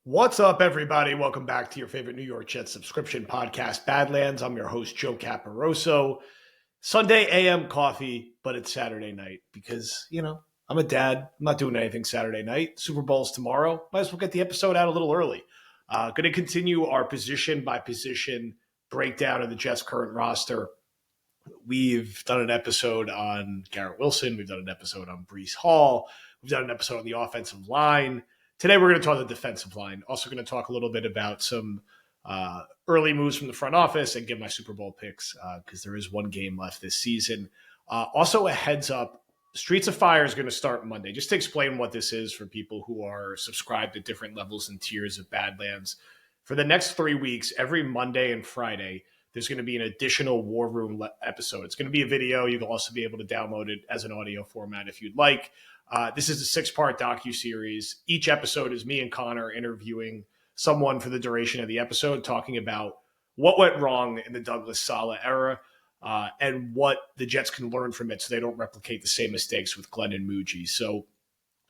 What's up, everybody? Welcome back to your favorite New York Jets subscription podcast, Badlands. I'm your host, Joe Caporoso. Sunday AM coffee, but it's Saturday night because, I'm a dad. I'm not doing anything Saturday night. Super Bowl's tomorrow. Might as well get the episode out a little early. Going to continue our position by position breakdown of the Jets' current roster. We've done an episode on Garrett Wilson. We've done an episode on Breece Hall. We've done an episode on the offensive line. Today, we're going to talk the defensive line. Also going to talk a little bit about some early moves from the front office and give my Super Bowl picks because there is one game left this season. Also, a heads up, Streets of Fire is going to start Monday. Just to explain what this is for people who are subscribed at different levels and tiers of Badlands. For the next 3 weeks, every Monday and Friday, there's going to be an additional War Room episode. It's going to be a video. You'll also be able to download it as an audio format if you'd like. This is a 6-part docuseries. Each episode is me and Connor interviewing someone for the duration of the episode, talking about what went wrong in the Douglas Saleh era and what the Jets can learn from it so they don't replicate the same mistakes with Glenn and Muji. So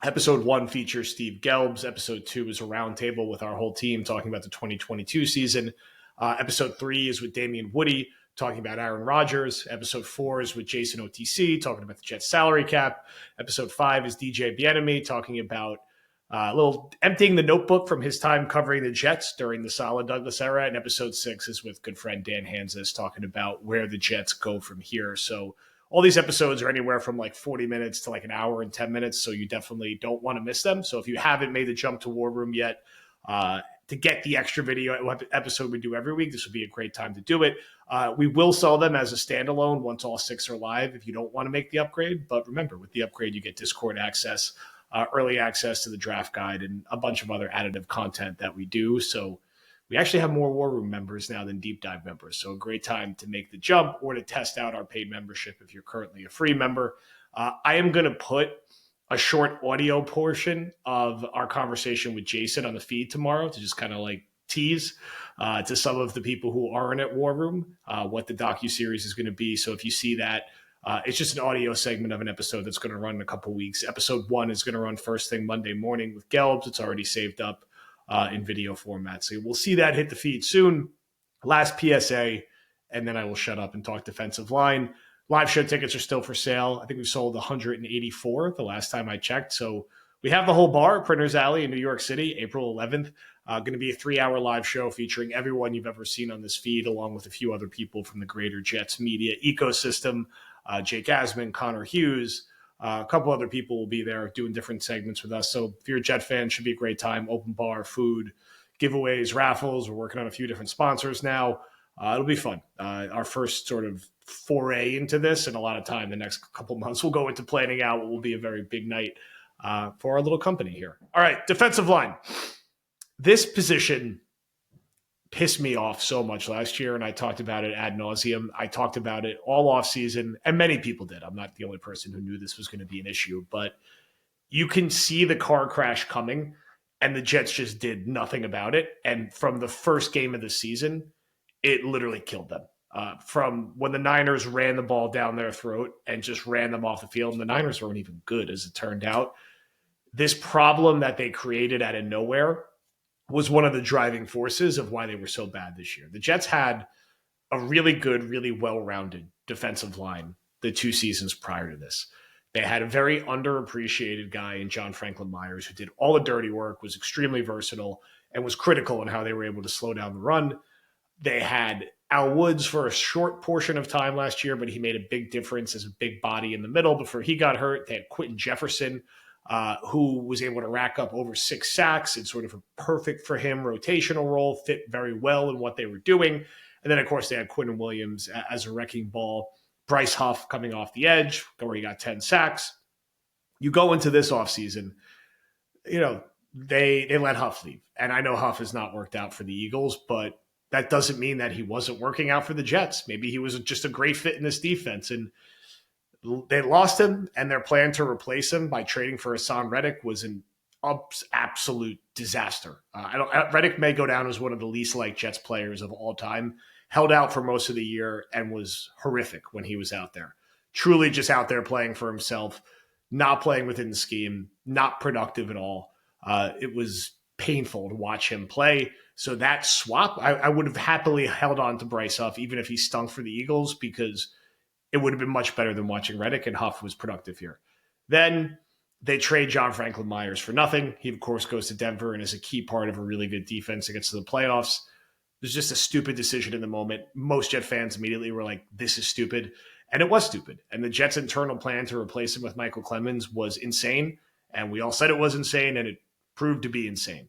episode 1 features Steve Gelbs. Episode 2 is a roundtable with our whole team talking about the 2022 season. Episode 3 is with Damian Woody, talking about Aaron Rodgers. Episode 4 is with Jason OTC, talking about the Jets salary cap. Episode 5 is DJ Bieniemy, talking about a little emptying the notebook from his time covering the Jets during the Saleh Douglas era. And episode 6 is with good friend Dan Hansis, talking about where the Jets go from here. So all these episodes are anywhere from like 40 minutes to like an hour and 10 minutes. So you definitely don't want to miss them. So if you haven't made the jump to War Room yet, to get the extra video episode we do every week, this would be a great time to do it. We will sell them as a standalone once all 6 are live if you don't want to make the upgrade. But remember, with the upgrade, you get Discord access, early access to the draft guide, and a bunch of other additive content that we do. So we actually have more War Room members now than Deep Dive members. So a great time to make the jump or to test out our paid membership if you're currently a free member. I am going to put a short audio portion of our conversation with Jason on the feed tomorrow to just kind of like tease to some of the people who aren't at War Room what the docuseries is going to be. So if you see that, it's just an audio segment of an episode that's going to run in a couple weeks. Episode 1 is going to run first thing Monday morning with Gelbs. It's already saved up in video format. So we'll see that hit the feed soon. Last PSA, and then I will shut up and talk defensive line. Live show tickets are still for sale. I think we've sold 184 the last time I checked. So we have the whole bar, Printers Alley in New York City, April 11th. Going to be a 3-hour live show featuring everyone you've ever seen on this feed, along with a few other people from the greater Jets media ecosystem. Jake Asman, Connor Hughes, a couple other people will be there doing different segments with us. So if you're a Jet fan, it should be a great time. Open bar, food, giveaways, raffles. We're working on a few different sponsors now. It'll be fun. Our first sort of foray into this, and a lot of time the next couple months we'll go into planning out what will be a very big night for our little company here. All right, defensive line. This position pissed me off so much last year, and I talked about it ad nauseum. I talked about it all off season, and many people did. I'm not the only person who knew this was going to be an issue, but you can see the car crash coming, and the Jets just did nothing about it. And from the first game of the season, it literally killed them. From when the Niners ran the ball down their throat and just ran them off the field, and the Niners weren't even good, as it turned out. This problem that they created out of nowhere was one of the driving forces of why they were so bad this year. The Jets had a really good, really well-rounded defensive line the 2 seasons prior to this. They had a very underappreciated guy in John Franklin Myers who did all the dirty work, was extremely versatile, and was critical in how they were able to slow down the run. They had Al Woods for a short portion of time last year, but he made a big difference as a big body in the middle before he got hurt. They had Quentin Jefferson, who was able to rack up over 6 sacks in sort of a perfect for him rotational role, fit very well in what they were doing. And then, of course, they had Quentin Williams as a wrecking ball. Bryce Huff coming off the edge, where he got 10 sacks. You go into this offseason, they let Huff leave. And I know Huff has not worked out for the Eagles, but that doesn't mean that he wasn't working out for the Jets. Maybe he was just a great fit in this defense. And they lost him, and their plan to replace him by trading for Hassan Reddick was an absolute disaster. Reddick may go down as one of the least liked Jets players of all time. Held out for most of the year and was horrific when he was out there. Truly just out there playing for himself, not playing within the scheme, not productive at all. It was painful to watch him play. So that swap, I would have happily held on to Bryce Huff, even if he stunk for the Eagles, because it would have been much better than watching Reddick, and Huff was productive here. Then they trade John Franklin Myers for nothing. He, of course, goes to Denver and is a key part of a really good defense that gets to the playoffs. It was just a stupid decision in the moment. Most Jet fans immediately were like, this is stupid. And it was stupid. And the Jets' internal plan to replace him with Michael Clemens was insane. And we all said it was insane, and it proved to be insane.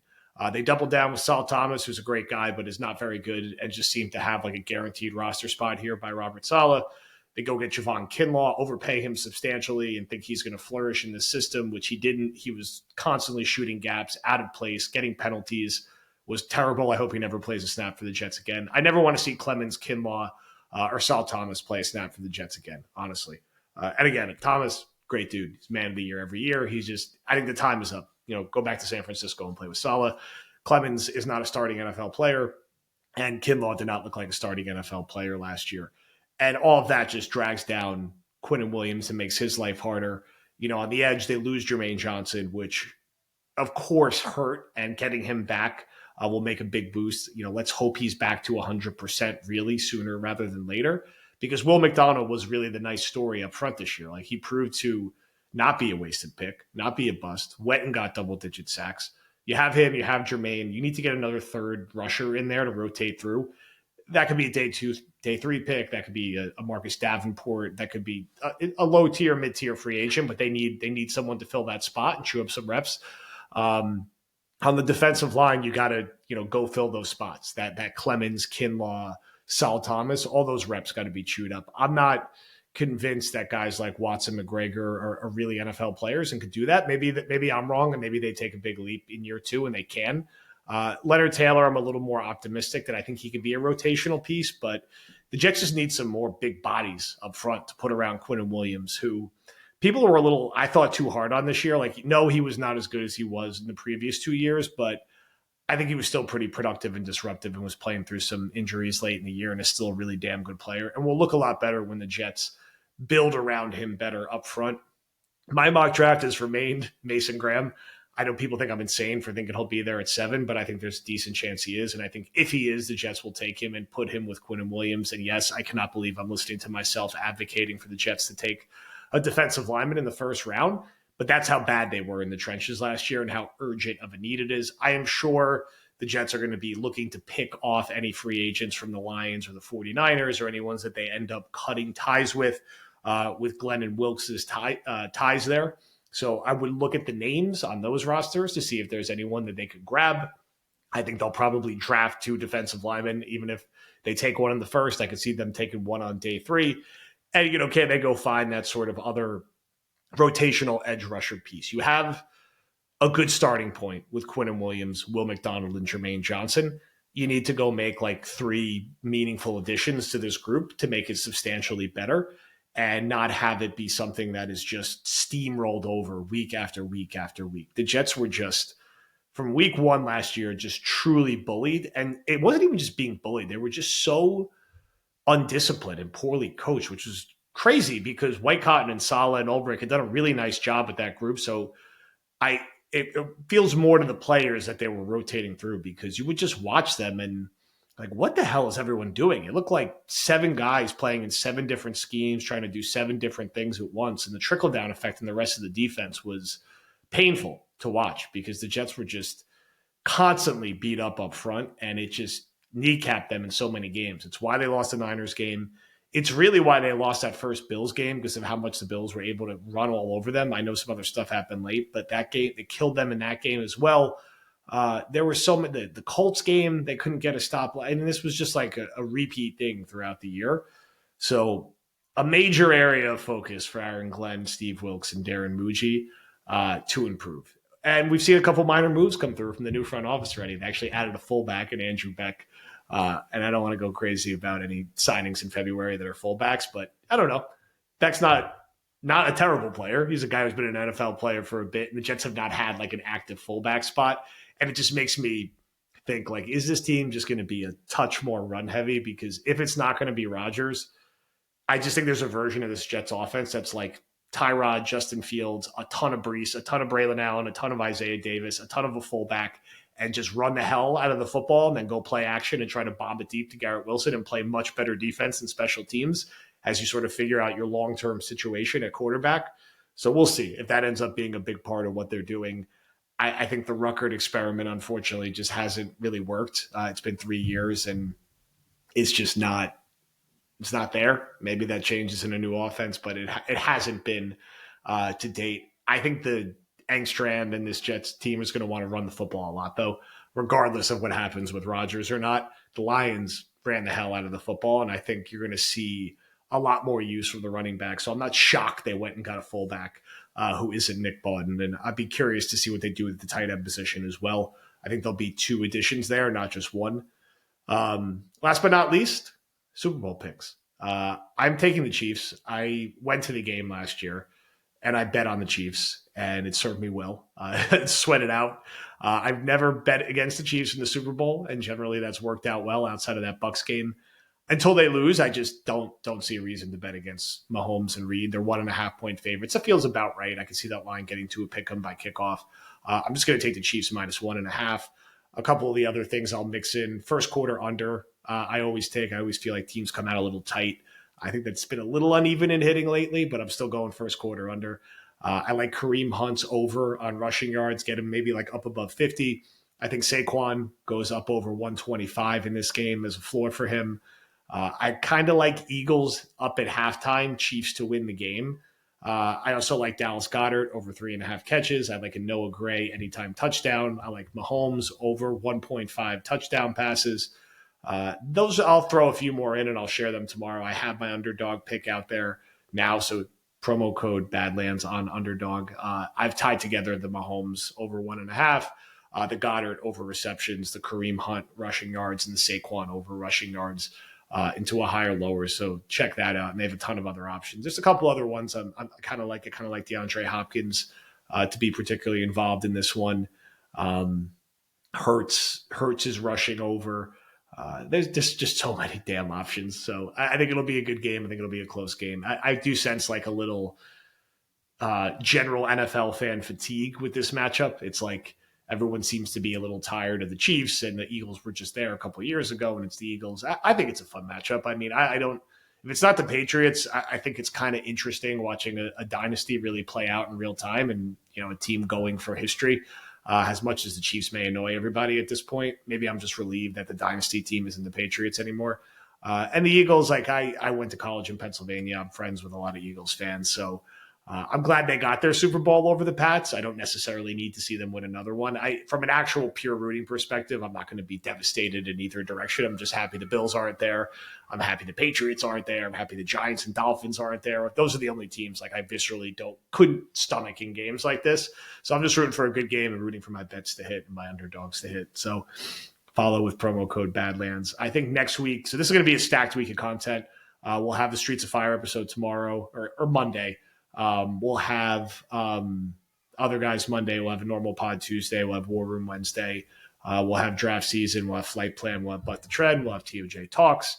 They doubled down with Saul Thomas, who's a great guy, but is not very good and just seemed to have like a guaranteed roster spot here by Robert Saleh. They go get Javon Kinlaw, overpay him substantially, and think he's going to flourish in this system, which he didn't. He was constantly shooting gaps, out of place, getting penalties, was terrible. I hope he never plays a snap for the Jets again. I never want to see Clemens, Kinlaw, or Saul Thomas play a snap for the Jets again, honestly. And again, Thomas, great dude. He's man of the year every year. He's just, I think the time is up. Go back to San Francisco and play with Saleh. Clemens is not a starting NFL player, and Kinlaw did not look like a starting NFL player last year. And all of that just drags down Quinnen Williams and makes his life harder. On the edge, they lose Jermaine Johnson, which of course hurt, and getting him back will make a big boost. Let's hope he's back to 100% really sooner rather than later, because Will McDonald was really the nice story up front this year. Like, he proved to not be a wasted pick, not be a bust, went and got double-digit sacks. You have him, you have Jermaine. You need to get another third rusher in there to rotate through. That could be a day 2, day 3 pick. That could be a Marcus Davenport. That could be a low-tier, mid-tier free agent, but they need someone to fill that spot and chew up some reps. On the defensive line, you got to go fill those spots. That Clemens, Kinlaw, Saul Thomas, all those reps got to be chewed up. I'm not convinced that guys like Watson, McGregor are really NFL players and could do that. Maybe I'm wrong, and maybe they take a big leap in year 2, and they can. Leonard Taylor, I'm a little more optimistic that I think he could be a rotational piece, but the Jets just need some more big bodies up front to put around Quinnen Williams, who people were a little, I thought, too hard on this year. Like, no, he was not as good as he was in the previous 2 years, but I think he was still pretty productive and disruptive and was playing through some injuries late in the year and is still a really damn good player and will look a lot better when the Jets build around him better up front. My mock draft has remained Mason Graham. I know people think I'm insane for thinking he'll be there at 7, but I think there's a decent chance he is. And I think if he is, the Jets will take him and put him with Quinnen Williams. And yes, I cannot believe I'm listening to myself advocating for the Jets to take a defensive lineman in the first round. But that's how bad they were in the trenches last year and how urgent of a need it is. I am sure the Jets are going to be looking to pick off any free agents from the Lions or the 49ers or any ones that they end up cutting ties with Glenn and Wilkes' ties there. So I would look at the names on those rosters to see if there's anyone that they could grab. I think they'll probably draft 2 defensive linemen. Even if they take one in the first, I could see them taking one on day 3. And, can they go find that sort of other rotational edge rusher piece? You have a good starting point with Quinnen Williams, Will McDonald, and Jermaine Johnson. You need to go make like 3 meaningful additions to this group to make it substantially better and not have it be something that is just steamrolled over week after week after week. The Jets were just, from week 1 last year, just truly bullied. And it wasn't even just being bullied. They were just so undisciplined and poorly coached, which was crazy because White Cotton and Saleh and Ulbrich had done a really nice job with that group. So it feels more to the players that they were rotating through, because you would just watch them and like, what the hell is everyone doing? It looked like 7 guys playing in 7 different schemes, trying to do 7 different things at once. And the trickle-down effect in the rest of the defense was painful to watch because the Jets were just constantly beat up front, and it just kneecapped them in so many games. It's why they lost the Niners game. It's really why they lost that first Bills game, because of how much the Bills were able to run all over them. I know some other stuff happened late, but that game, they killed them in that game as well. There were so many, the Colts game, they couldn't get a stop. And this was just like a repeat thing throughout the year. So a major area of focus for Aaron Glenn, Steve Wilkes, and Darren Muji to improve. And we've seen a couple minor moves come through from the new front office already. They actually added a fullback in Andrew Beck. And I don't want to go crazy about any signings in February that are fullbacks, but I don't know. Beck's not a terrible player. He's a guy who's been an NFL player for a bit, and the Jets have not had like an active fullback spot. And it just makes me think, like, is this team just going to be a touch more run heavy? Because if it's not going to be Rodgers, I just think there's a version of this Jets offense that's like Tyrod, Justin Fields, a ton of Brees, a ton of Braylon Allen, a ton of Isaiah Davis, a ton of a fullback, and just run the hell out of the football and then go play action and try to bomb it deep to Garrett Wilson and play much better defense and special teams as you sort of figure out your long-term situation at quarterback. So we'll see if that ends up being a big part of what they're doing. I think the Ruckert experiment, unfortunately, just hasn't really worked. It's been 3 years, and it's just not there. Maybe that changes in a new offense, but it hasn't been to date. I think the Engstrand and this Jets team is going to want to run the football a lot, though, regardless of what happens with Rodgers or not. The Lions ran the hell out of the football, and I think you're going to see a lot more use from the running back. So I'm not shocked they went and got a fullback who isn't Nick Bawden. And I'd be curious to see what they do with the tight end position as well. I think there'll be 2 additions there, not just one. Last but not least, Super Bowl picks. I'm taking the Chiefs. I went to the game last year, and I bet on the Chiefs, and it served me well. Sweat it out. I've never bet against the Chiefs in the Super Bowl, and generally that's worked out well outside of that Bucs game. Until they lose, I just don't see a reason to bet against Mahomes and Reed. They're 1.5-point favorites. That feels about right. I can see that line getting to a pick 'em by kickoff. I'm just going to take the Chiefs minus 1.5. A couple of the other things I'll mix in. First quarter under. I always feel like teams come out a little tight. I think that's been a little uneven in hitting lately, but I'm still going first quarter under. I like Kareem Hunt's over on rushing yards, get him maybe like up above 50. I think Saquon goes up over 125 in this game as a floor for him. I kind of like Eagles up at halftime, Chiefs to win the game. I also like Dallas Goedert over 3.5 catches. I like a Noah Gray anytime touchdown. I like Mahomes over 1.5 touchdown passes. Those I'll throw a few more in and I'll share them tomorrow. I have my underdog pick out there now, so promo code Badlands on underdog. I've tied together the Mahomes over 1.5, the Goddard over receptions, the Kareem Hunt rushing yards, and the Saquon over rushing yards into a higher lower. So check that out. And they have a ton of other options. There's a couple other ones I kind of like. I kind of like DeAndre Hopkins to be particularly involved in this one. Hurts is rushing over. There's just so many damn options. So I think it'll be a good game. I think it'll be a close game. I do sense like a little general NFL fan fatigue with this matchup. It's like everyone seems to be a little tired of the Chiefs, and the Eagles were just there a couple of years ago, and it's the Eagles. I think it's a fun matchup. I mean, I don't – if it's not the Patriots, I think it's kind of interesting watching a dynasty really play out in real time and, you know, a team going for history. As much as the Chiefs may annoy everybody at this point, maybe I'm just relieved that the dynasty team isn't the Patriots anymore. And the Eagles, like I went to college in Pennsylvania. I'm friends with a lot of Eagles fans, so – I'm glad they got their Super Bowl over the Pats. I don't necessarily need to see them win another one. From an actual pure rooting perspective, I'm not going to be devastated in either direction. I'm just happy the Bills aren't there. I'm happy the Patriots aren't there. I'm happy the Giants and Dolphins aren't there. Those are the only teams like I viscerally couldn't stomach in games like this. So I'm just rooting for a good game and rooting for my bets to hit and my underdogs to hit. So follow with promo code Badlands. I think next week, so this is going to be a stacked week of content. We'll have the Streets of Fire episode tomorrow or Monday. We'll have other guys Monday. We'll have a normal pod Tuesday. We'll have War Room Wednesday. We'll have draft season. We'll have flight plan. We'll have Butt the Tread. We'll have TOJ Talks.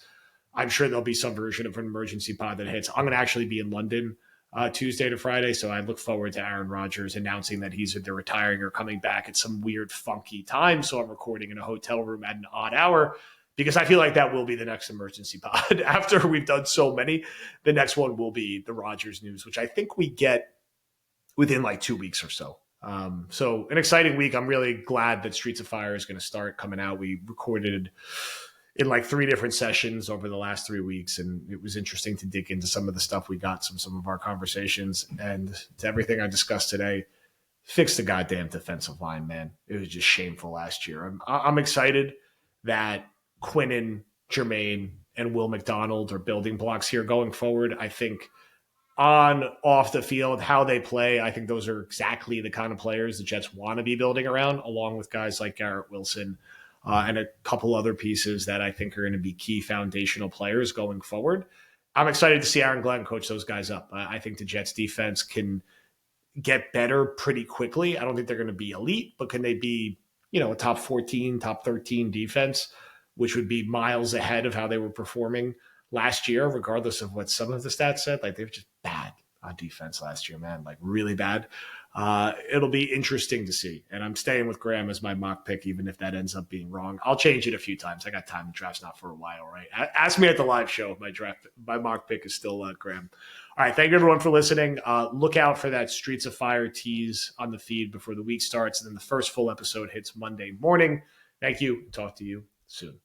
I'm sure there'll be some version of an emergency pod that hits. I'm going to actually be in London Tuesday to Friday, so I look forward to Aaron Rodgers announcing that he's either retiring or coming back at some weird, funky time. So I'm recording in a hotel room at an odd hour, because I feel like that will be the next emergency pod. After we've done so many, the next one will be the Rodgers news, which I think we get within like 2 weeks or so. So an exciting week. I'm really glad that Streets of Fire is going to start coming out. We recorded in like 3 different sessions over the last 3 weeks, and it was interesting to dig into some of the stuff we got, some of our conversations, and to everything I discussed today. Fix the goddamn defensive line, man. It was just shameful last year. I'm excited that Quinnen, Jermaine, and Will McDonald are building blocks here going forward. I think on, off the field, how they play, I think those are exactly the kind of players the Jets want to be building around, along with guys like Garrett Wilson and a couple other pieces that I think are going to be key foundational players going forward. I'm excited to see Aaron Glenn coach those guys up. I think the Jets defense can get better pretty quickly. I don't think they're going to be elite, but can they be, a top 14, top 13 defense, which would be miles ahead of how they were performing last year, regardless of what some of the stats said. Like, they were just bad on defense last year, man, like really bad. It'll be interesting to see. And I'm staying with Graham as my mock pick, even if that ends up being wrong. I'll change it a few times. I got time. The draft's not for a while, right? Ask me at the live show. My mock pick is still Graham. All right. Thank you, everyone, for listening. Look out for that Streets of Fire tease on the feed before the week starts. And then the first full episode hits Monday morning. Thank you. Talk to you soon.